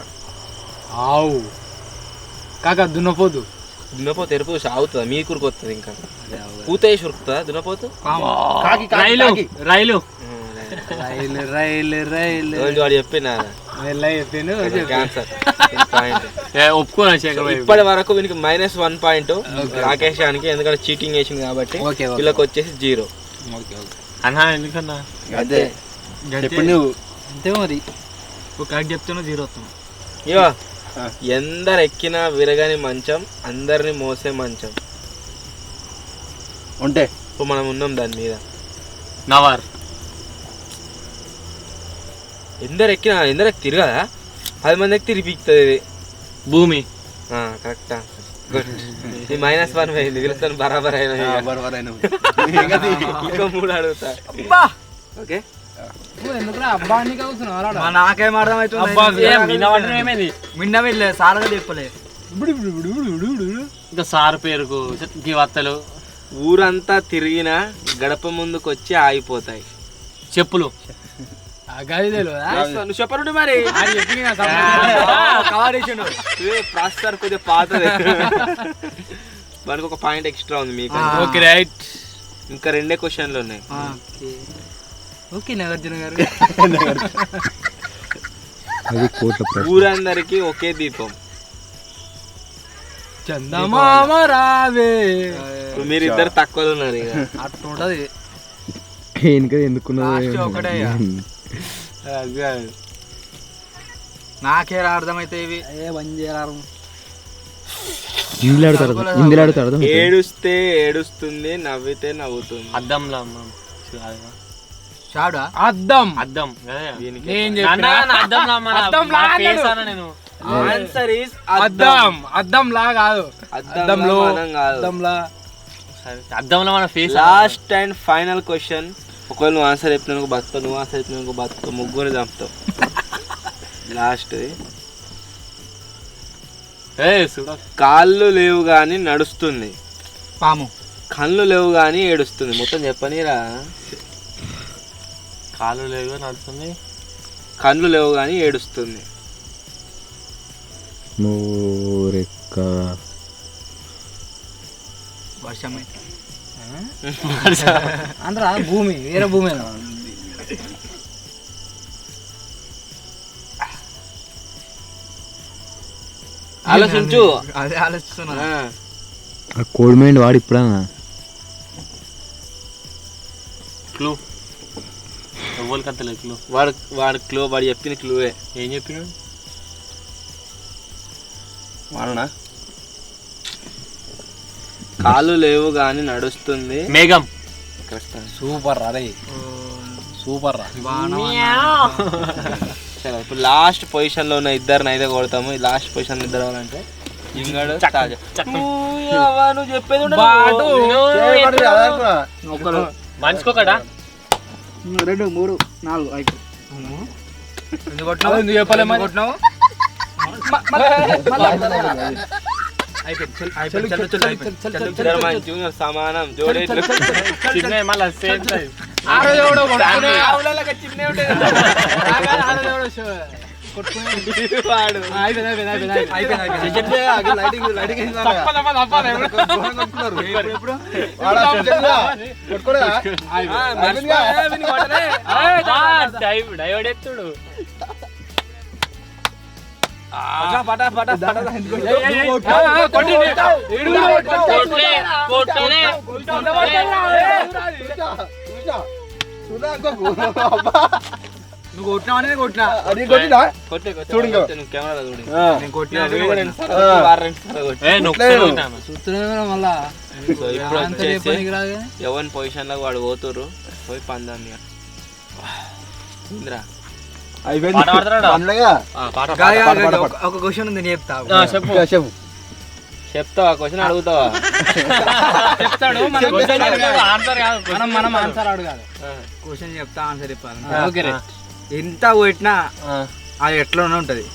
ఆవు కాక దున్నపోతు. దున్నపోతు ఎరుపు చూసి ఆగుతుందా? మీ కూరకు వస్తుంది. ఇంకా కూత వేసి ఉరుకుతుందా దున్నపోతు? రైలు వాడు చెప్పిన ఒప్పుకోనా? ఇప్పటి వరకు వీనికి -1 పాయింట్ రాకేష్ గానికి, ఎందుకంటే చీటింగ్ చేసింది కాబట్టి. వీళ్ళకి వచ్చేసి 0. అన్నా ఎందుకన్నా అదే అంతే మరి. కరెక్ట్ చెప్తున్నా 0 వస్తాం. ఎందరు ఎక్కినా విరగని మంచం, అందరిని మోసే మంచం. ఉంటే ఇప్పుడు మనం ఉన్నాం దాని మీద. నవార్. ఎందరెక్కి తిరగదా 10 మంది ఎక్కి తిరిగిస్తుంది ఇది. భూమి. కరెక్టా, గుడ్. -1 పోయింది, వీళ్ళతో బరాబర్ అయినా. ఇంకో 3 అడుగుతా. ఓకే, నాకేం అర్థం అవుతుంది. మిన్నవిల్లే సారగా చెప్పలే. ఇంకా సార్ పేరుకు ఈ వత్తలు. ఊరంతా తిరిగినా గడప ముందుకు వచ్చి ఆగిపోతాయి. చెప్పులు. నువ్వు చెప్పరు మరి. ప్రాసెసర్ కొద్దిగా పాతది. మనకు ఒక పాయింట్ ఎక్స్ట్రా ఉంది మీకు. Okay right. ఇంకా 2 క్వశ్చన్లు ఉన్నాయి. ఓకే నాగార్జున గారు. అది కోట్ల ప్రశ్న. ఊరందరికి ఒకే దీపం. చందమామ రావే. మీరిద్దరు తక్కువ ఉన్నారు ఇక. అట్లుంటది. ఎందుకున్నది ఒకటే నాకే అర్థమైతే ఇవి బంద్ చేయరారు. ఇందులో ఆడుతాడు. ఏడుస్తే ఏడుస్తుంది, నవ్వితే నవ్వుతుంది. అద్దంలా షాడా అద్దం. దీనికి ఆన్సర్ ఈస్ అద్దం. అద్దంలా కాదు, అద్దంలో మనం కాదు. అద్దంలో మన face. Last and final question. ఒకవేళ నువ్వు ఆన్సర్ చెప్పిన బతుకు, నువ్వు ఆన్సర్ చెప్పిన బతుకు, ముగ్గురు చంపుతావు. లాస్ట్. కాళ్ళు లేవు గాని నడుస్తుంది, పాము. కళ్ళు లేవు గాని ఏడుస్తుంది. మొత్తం చెప్పనిరా. కాళ్ళు లేవు నడుస్తుంది, కళ్ళు లేవు గాని ఏడుస్తుంది. వర్షమే. అందర భూమి, వేరే భూమి. ఆలోచించు. అదే ఆలోచిస్తున్నా. కోడ్ మైండ్ వాడు ఇప్పుడన్నా. క్లూ ఎవరు కత్తలే క్లూ. వాడు క్లూ, వాడు చెప్పిన క్లూవే. ఏం చెప్పినాడు వాడనా? కాళ్ళు లేవు గాని నడుస్తుంది. మేఘం. సూపర్ రా, సూపర్ రా. సరే, ఇప్పుడు లాస్ట్ పొజిషన్ లో ఉన్న ఇద్దరిని అయితే కొడతాము. లాస్ట్ పొజిషన్ ఇద్దరు అంటే ఇంగడు నువ్వు చెప్పేది మనిషికొకటా? 2 3 4 5. ఎందుకు కొట్టినావు? ఎందుకు చెప్పలే మరి? కొట్టినావు సమానం జోడే. డైవర్డెత్తుడు. నువ్వు కొట్టినావనే కొట్టినా. మళ్ళా ఎవరి పొజిషన్ లో వాడు పోతురు. పోయి పందాం ఇంద్రా. ఒక క్వశ్చన్ ఉంది, నేను చెప్తా. చెప్తావా? క్వశ్చన్ అడుగుతావా? చెప్తాడు. మనం ఆన్సర్ అడగాలి. క్వశ్చన్ చెప్తా, ఆన్సర్ చెప్పాలి. ఎంత కొట్టినా అది ఎట్లా ఉంటది.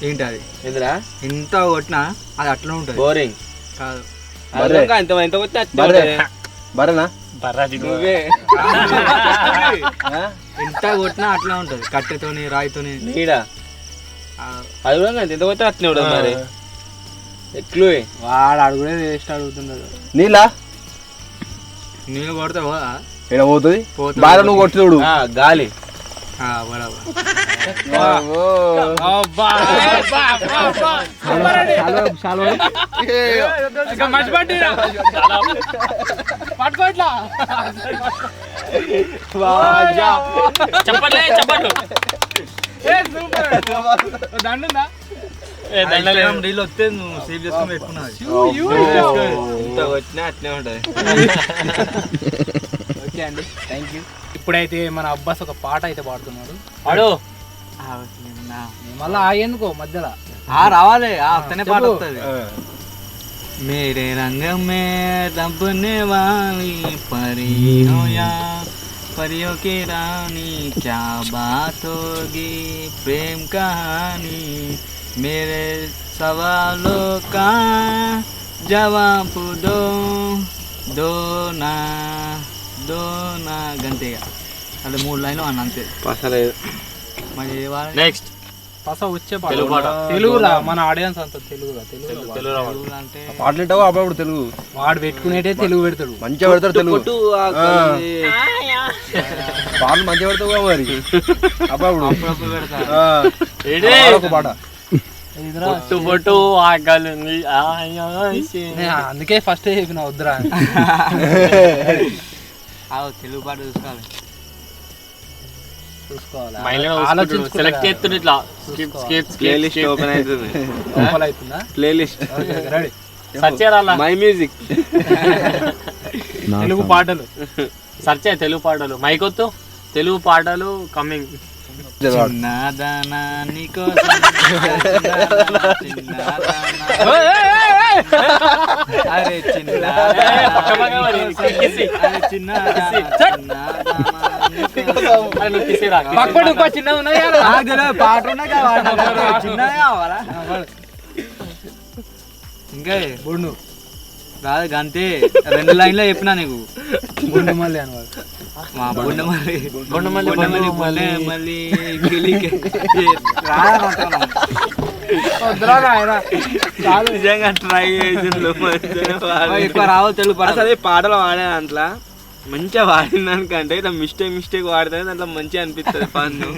ఏంటి అది? ఇంద్రా, ఎంత కొట్టినా అది అట్లా ఉంటది. బోరింగ్ కాదు. ఎంత కొట్టినా బరేనా? నువ్వే. ఎంత కొట్టినా అట్లా ఉంటది. కట్టెతోని, రాయితోని. నీడా అది కూడా ఎంత కొట్టినా అట్లే ఉండదు. మరి ఎట్లు వాడు అడుగుడే వేస్ట్ అడుగుతున్నాడు. నీళ్ళ నీళ్ళు కొడితే పోదా? ఇక్కడ పోతుంది. బాగా నువ్వు కొట్టుడు. గాలి. చెప్పట్లే చెప్పట్లు. దండుందా నీళ్ళు వస్తే నువ్వు సేవ్ చేసుకుని పెట్టుకున్నావు. ఇంత వచ్చినా అట్నే ఉంటుంది. ఓకే అండి, థ్యాంక్ యూ. ఇప్పుడైతే మన అబ్బాస్ ఒక పాట అయితే పాడుతున్నాడు. ఆడు మళ్ళీ ఆగేందుకో మధ్యలో రావాలి, వస్తేనే పాట వస్తుంది. मेरे रंग में रबने वाली परियों या परियों की रानी क्या बात होगी प्रेम कहानी मेरे सवालों का जवाब दो ना గంతేగా అలా 3 లైన్లు అన్న అంతే. మరి నెక్స్ట్ పస వచ్చే తెలుగు పాట. తెలుగురా మన ఆడియన్స్ అంతా తెలుగురా. తెలుగు అంటే పాటలు వింటావా అప్పుడప్పుడు తెలుగు? వాడు పెట్టుకునేటే తెలుగు పెడతాడు. మంచిగా పెడతాడు తెలుగు పాటలు మంచిగా పెడతావుగా మరి అప్పుడప్పుడు పెడతా. ఒక పాట పొట్టు పొట్టు ఆకలింది అందుకే ఫస్ట్ చెప్పిన వద్దురా. తెలుగు పాట చూసుకోవాలి. సెలెక్ట్ చేస్తుంది ఇట్లా ప్లేలిస్ట్ ఓపెన్ అవుతుంది. అవుతుందా ప్లేలిస్ట్ రెడీ సర్చ్ చేయాలా మై మ్యూజిక్ తెలుగు పాటలు సర్చ్ చేయ తెలుగు పాటలు మైకొత్తు తెలుగు పాటలు కమింగ్. చిన్నదానా నీకోసం అరే చిన్న ఉన్నాయి పాట చిన్నగా కావాలా ఇంకా బొండు కాదు గంతే 2 లైన్లో చెప్పినా నీకు. బొండు మళ్ళీ అనమాట మా బొండమల్లి నిజంగా ట్రై ఎక్కువ రావు తెలుగు పాట. అదే పాటలు వాడే దాంట్లో మంచిగా వాడిన దానికంటే ఇట్లా మిస్టేక్ వాడితే దాంట్లో మంచిగా అనిపిస్తుంది పన్ను.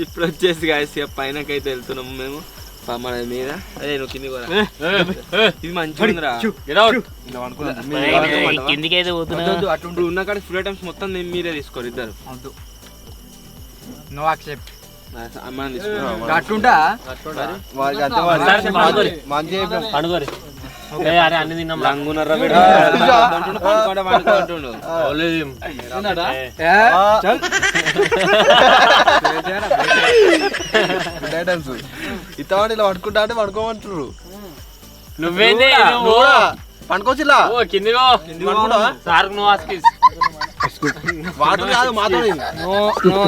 ఇప్పుడు వచ్చేసి కాసి పైనకైతే వెళ్తున్నాము మేము మన మీద. అదే నువ్వు కింది కూడా ఇది మంచిగా ఉందిరా. కిందికైతే అటు ఉన్న కాడ ఫుల్ ఐటమ్స్ మొత్తం మీరే తీసుకోరు ఇద్దరు. నో యాక్సెప్ట్ మనం తీసుకున్నాం అట్టుంటా పండుగరి అరే అన్ని తిన్నాం రంగునర్ర ఇతవాడు ఇలా పడుకుంటా అంటే పడుకోమంటారు. నువ్వేంది పండుకోవచ్చు ఇలా కిందిగో సార్ నువ్వు ఆస్కిస్ వాటర్ కాదు మాతో.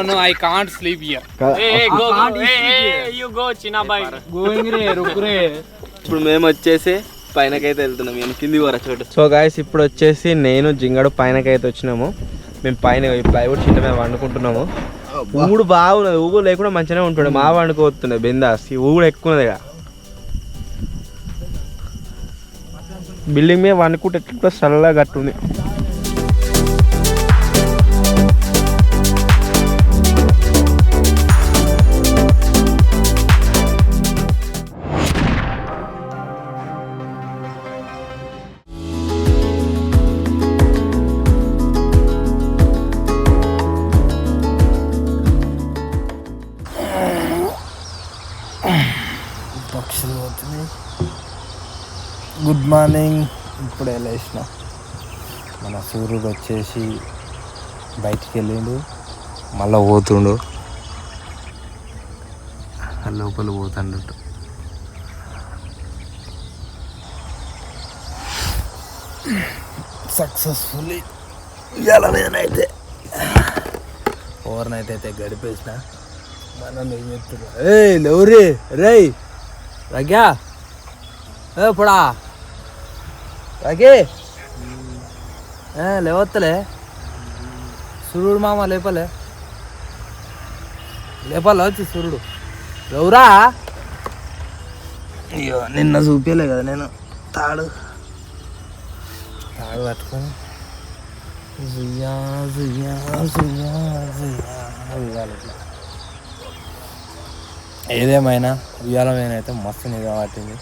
No, I can't sleep here. You go చిన్నబాయ్ గోయింగ్ రే రుకురే. ఇప్పుడు మేము వచ్చేసి పైనకైతే వెళ్తున్నాం. మేము కింది వర చోటు. సో గాయస్ ఇప్పుడు వచ్చేసి నేను జింగడు పైనకైతే వచ్చినాము. మేము పైన ప్లైవుడ్ షీట్ మీద వండుకుంటున్నాము. ఊగుడు బాగున్నది, ఊగుడు లేకుండా మంచిగానే ఉంటుండే. మా వండుకోతున్నాయి బిందాస్. ఈ ఊగుడు ఎక్కువ ఉన్నది. బిల్డింగ్ మీద వండుకుంటే ఎట్లా చల్లగా గట్టుంది. Good morning. ఇప్పుడు లేచిన మన సూర్యుడు వచ్చేసి బయటికి వెళ్ళిండు, మళ్ళీ పోతుండు, లోపల పోతుండట. సక్సెస్ఫుల్లీ ఇవాళ నేనైతే ఓవర్ నైట్ అయితే గడిపేసిన. మనం ఏం చెప్తున్నా లేవురే రే రగ్యా పొడా రగే లేవత్తలే సూర్యుడు మామ లేపలే వచ్చి సూర్యుడు ఎవరా? అయ్యో నిన్న చూపించలే కదా నేను తాడు పట్టుకొని జుయ్యా జుయ్యా జుయ్యా జుయ్యా ఉయ్యాలి. ఏదేమైనా ఉయ్యాలమైనైతే మస్తు నిజం పట్టింది,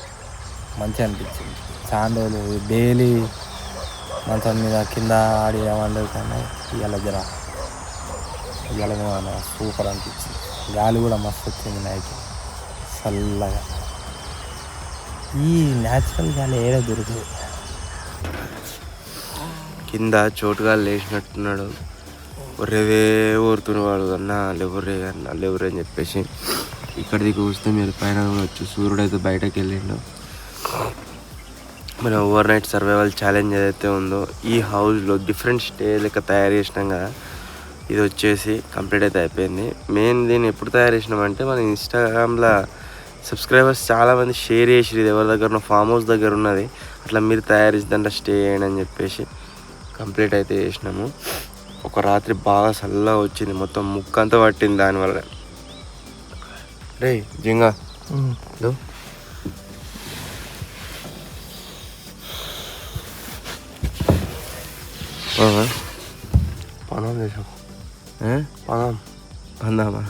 మంచిగా అనిపించింది. చాలా రోజులు డైలీ మంచం మీద కింద ఆడి ఏమండదు కానీ ఇవాళ జర ఇవాళ సూపర్ అనిపించింది. గాలి కూడా మస్తు వచ్చింది నైట్ చల్లగా. ఈ న్యాచురల్ గాలి ఏదో దొరుకుతుంది. కింద చోటుగా లేచినట్టున్నాడు. ఒరేవే ఊరుతున్నవాడు అన్నా లేవురే అని చెప్పేసి ఇక్కడికి చూస్తే మీరు పైన వచ్చు. సూర్యుడు అయితే బయటకు వెళ్ళిండు. మన ఓవర్ నైట్ సర్వైవల్ ఛాలెంజ్ ఏదైతే ఉందో ఈ హౌస్లో డిఫరెంట్ స్టే లెక్క తయారు చేసినాం కదా, ఇది వచ్చేసి కంప్లీట్ అయితే అయిపోయింది. మెయిన్ దీన్ని ఎప్పుడు తయారు చేసినామంటే మన ఇన్స్టాగ్రామ్లో సబ్స్క్రైబర్స్ చాలామంది షేర్ చేసిరు, ఇది ఎవరి దగ్గర ఫామ్ హౌస్ దగ్గర ఉన్నది, అట్లా మీరు తయారు చేసి స్టే చేయండి అని చెప్పేసి కంప్లీట్ అయితే చేసినాము. ఒక రాత్రి బాగా చల్లగా వచ్చింది, మొత్తం ముక్కంతా పట్టింది దానివల్ల. రే జింగా పనం చేసాం పందామా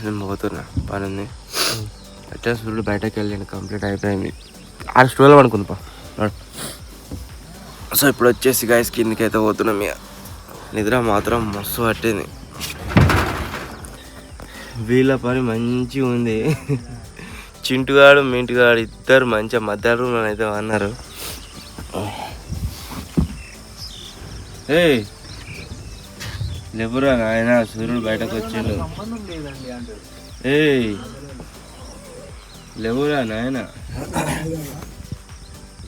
నేను పోతున్నా పని ఉంది. అట్లా సూర్యుడు బయటకు వెళ్ళండి, కంప్లీట్ అయిపోయింది. 6 స్టూలు అనుకుందా. సో ఇప్పుడు వచ్చేసి గాయస్ కిందికి అయితే పోతున్నాం. ఇక నిద్ర మాత్రం మస్తు పట్టింది. వీళ్ళ పని మంచిగా ఉంది. చింటుగాడు మింటుగాడు ఇద్దరు మంచిగా మధ్య రూమ్లో అయితే అన్నారు. ఏయ్ లేవురా నాయన, సూర్యుడు బయటకు వచ్చిండు. ఏయ్ లేవురా నాయన,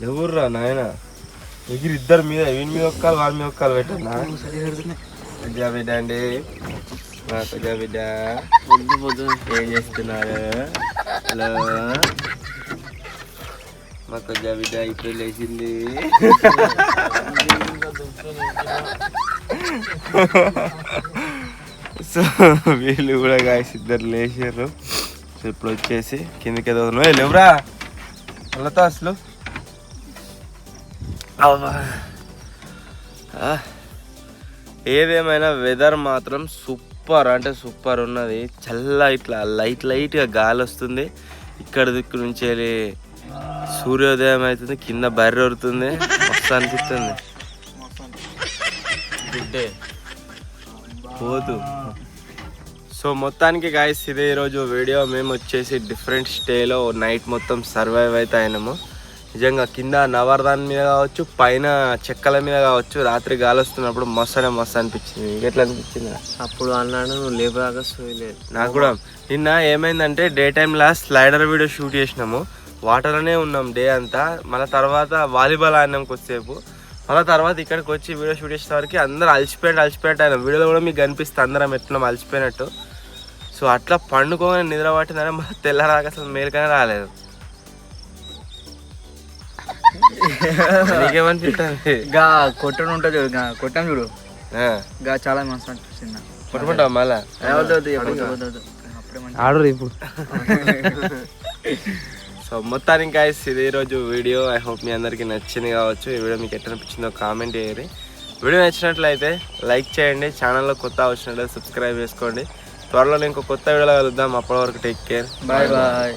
లేవుర్రా నాయన. ఎగిరి ఇద్దరు మీద, వీని మీద ఒక్కలు వాళ్ళ మీద ఒక్కలు పెట్టన్నా. పెద్ద బిడ్డ అండి, మా పెద్ద బిడ్డ ఏం చేస్తున్నారు? హలో మా పెద్ద బిడ్డ ఇప్పుడు లేచింది. సో వీళ్ళు కూడా గాయస్ ఇద్దరు లేచారు. సో ఇప్పుడు వచ్చేసి కిందకి ఏదో లేవురా వాళ్ళతో అసలు. ఏదేమైనా వెదర్ మాత్రం సూపర్ అంటే సూపర్ ఉన్నది. చల్ల ఇట్లా లైట్గా గాలి వస్తుంది. ఇక్కడ దిక్కు నుంచి వెళ్ళి సూర్యోదయం అవుతుంది, కింద బర్రె వరుతుంది, మస్తు అనిపిస్తుంది. పోతు. సో మొత్తానికి గాయస్ ఇదే ఈరోజు వీడియో. మేము వచ్చేసి డిఫరెంట్ స్టేలో నైట్ మొత్తం సర్వైవ్ అయితే అయినాము. నిజంగా కింద నవరదాని మీద కావచ్చు, పైన చెక్కల మీద కావచ్చు, రాత్రి గాలి వస్తున్నప్పుడు మస్తు అనిపించింది. ఎట్లా అనిపించింది? అప్పుడు అన్నాడు నువ్వు లేబరాగా సోయలేదు. నాకు కూడా నిన్న ఏమైందంటే డే టైంలో స్లైడర్ వీడియో షూట్ చేసినాము. వాటర్లోనే ఉన్నాం డే అంతా. మళ్ళీ తర్వాత వాలీబాల్ ఆడినాం కొద్దిసేపు. మళ్ళీ తర్వాత ఇక్కడికి వచ్చి వీడియో షూట్ చేసే వరకు అందరూ అలసిపోయినట్టు అయినా. వీడియోలో కూడా మీకు కనిపిస్తుంది అందరం ఎట్లా అలసిపోయినట్టు. సో అట్లా పండుకోగానే నిద్ర పట్టిందని మళ్ళీ తెల్లరాక అసలు మేలుకనే రాలేదు. నీకేమనిపిస్తుంది? కొట్టడం ఉంటుంది, కొట్టాం చూడు, చాలా మస్తు అనిపిస్తుంది. కొట్టుకుంటావు మళ్ళా? ఆర్డర్ ఇప్పుడు. సో మొత్తానికి గాయస్ ఇది ఈరోజు వీడియో. ఐ హోప్ మీ అందరికీ నచ్చింది కావచ్చు. ఈ వీడియో మీకు ఎట్లా అనిపించిందో కామెంట్ చేయరు. వీడియో నచ్చినట్లయితే లైక్ చేయండి. ఛానల్లో కొత్త వచ్చినట్లయితే సబ్స్క్రైబ్ చేసుకోండి. త్వరలో ఇంకో కొత్త వీడియోలో కలుద్దాం. అప్పటి వరకు టేక్ కేర్. Bye bye.